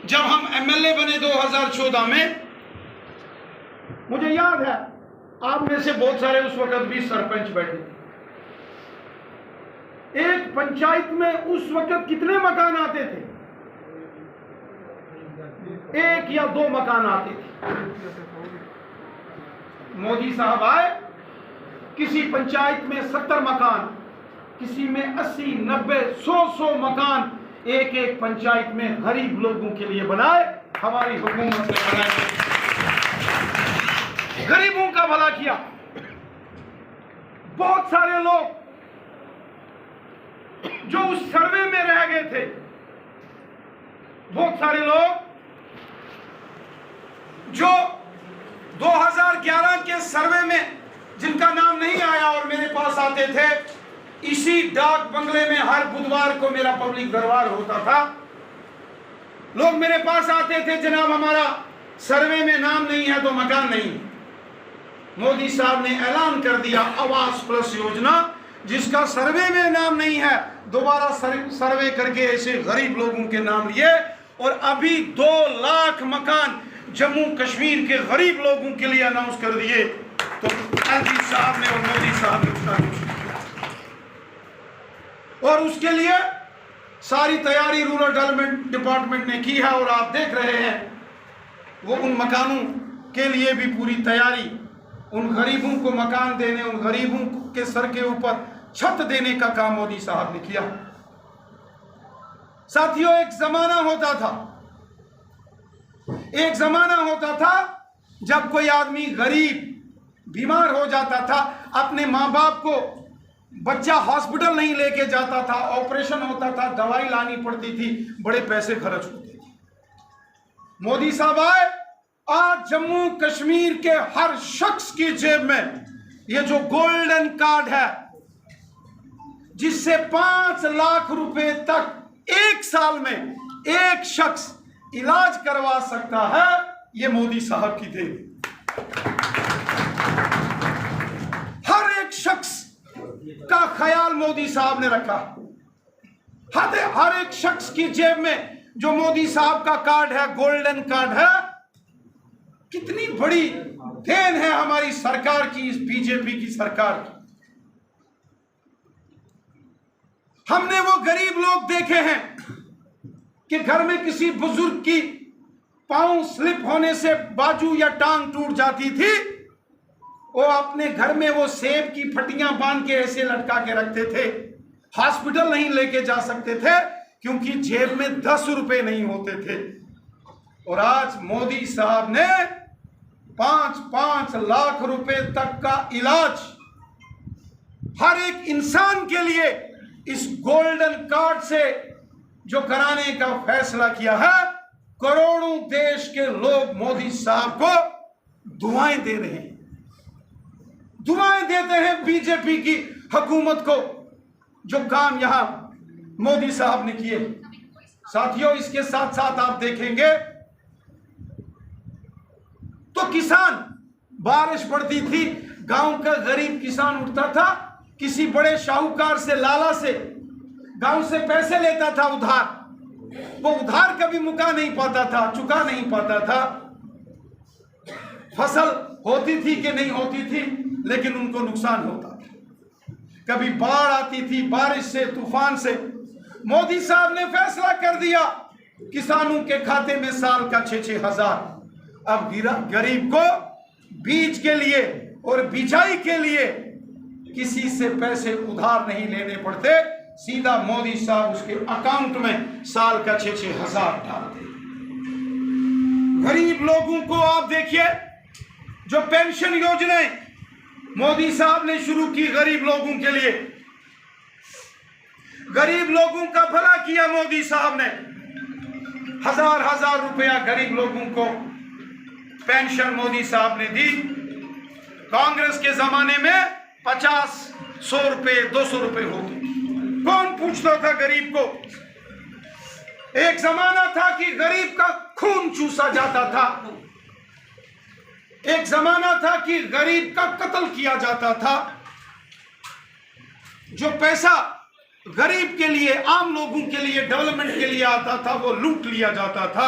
जब हम एमएलए बने 2014 में, मुझे याद है आप में से बहुत सारे उस वक्त भी सरपंच बैठे थे। एक पंचायत में उस वक्त कितने मकान आते थे? 1 या 2 मकान आते थे। मोदी साहब आए, किसी पंचायत में 70 मकान, किसी में 80, 90, 100 मकान एक एक पंचायत में गरीब लोगों के लिए बनाए। हमारी हुकूमत ने बनाए, गरीबों का भला किया। बहुत सारे लोग जो उस सर्वे में रह गए थे, बहुत सारे लोग जो 2011 के सर्वे में जिनका नाम नहीं आया और मेरे पास आते थे, इसी डाक बंगले में हर बुधवार को मेरा पब्लिक दरबार होता था। लोग मेरे पास आते थे, जनाब हमारा सर्वे में नाम नहीं है तो मकान नहीं। मोदी साहब ने ऐलान कर दिया आवास प्लस योजना, जिसका सर्वे में नाम नहीं है, दोबारा सर्वे करके ऐसे गरीब लोगों के नाम लिए और अभी 2 लाख मकान जम्मू कश्मीर के गरीब लोगों के लिए अनाउंस कर दिए। तो एमपी साहब ने और मोदी साहब ने उसका किया और उसके लिए सारी तैयारी रूरल डेवलपमेंट डिपार्टमेंट ने की है और आप देख रहे हैं वो उन मकानों के लिए भी पूरी तैयारी, उन गरीबों को मकान देने, उन गरीबों के सर के ऊपर छत देने का काम मोदी साहब ने किया। साथियों, एक जमाना होता था जब कोई आदमी गरीब बीमार हो जाता था, अपने माँ बाप को बच्चा हॉस्पिटल नहीं लेके जाता था, ऑपरेशन होता था, दवाई लानी पड़ती थी, बड़े पैसे खर्च होते थे। मोदी साहब आए, आज जम्मू कश्मीर के हर शख्स की जेब में ये जो गोल्डन कार्ड है, जिससे 5 लाख रुपए तक 1 साल में एक शख्स इलाज करवा सकता है, ये मोदी साहब की देन। हर एक शख्स का ख्याल मोदी साहब ने रखा। हर एक शख्स की जेब में जो मोदी साहब का कार्ड है, गोल्डन कार्ड है। कितनी बड़ी देन है हमारी सरकार की, इस बीजेपी की सरकार की। हमने वो गरीब लोग देखे हैं कि घर में किसी बुजुर्ग की पांव स्लिप होने से बाजू या टांग टूट जाती थी, वो अपने घर में वो सेब की फटियां बांध के ऐसे लटका के रखते थे। हॉस्पिटल नहीं लेके जा सकते थे क्योंकि जेब में 10 रुपए नहीं होते थे। और आज मोदी साहब ने 5-5 लाख रुपए तक का इलाज हर एक इंसान के लिए इस गोल्डन कार्ड से जो कराने का फैसला किया है। करोड़ों देश के लोग मोदी साहब को दुआएं दे रहे हैं, दुआएं देते हैं बीजेपी की हुकूमत को, जो काम यहां मोदी साहब ने किए। साथियों, इसके साथ साथ आप देखेंगे तो किसान, बारिश पड़ती थी, गांव का गरीब किसान उठता था, किसी बड़े शाहूकार से, लाला से गांव से पैसे लेता था उधार। वो उधार कभी मुका नहीं पाता था, चुका नहीं पाता था। फसल होती थी कि नहीं होती थी, लेकिन उनको नुकसान होता था। कभी बाढ़ आती थी, बारिश से, तूफान से। मोदी साहब ने फैसला कर दिया किसानों के खाते में साल का 6-6 हजार। अब गरीब को बीज के लिए और बिजाई के लिए किसी से पैसे उधार नहीं लेने पड़ते, सीधा मोदी साहब उसके अकाउंट में साल का 6-6 हजार डालते। गरीब लोगों को आप देखिए, जो पेंशन योजनाएं मोदी साहब ने शुरू की गरीब लोगों के लिए, गरीब लोगों का भला किया मोदी साहब ने। 1000-1000 रुपया गरीब लोगों को पेंशन मोदी साहब ने दी। कांग्रेस के जमाने में 50-100 रुपए, 200 रुपए होते, कौन पूछता था गरीब को। एक जमाना था कि गरीब का खून चूसा जाता था, एक जमाना था कि गरीब का कत्ल किया जाता था। जो पैसा गरीब के लिए, आम लोगों के लिए, डेवलपमेंट के लिए आता था, वो लूट लिया जाता था।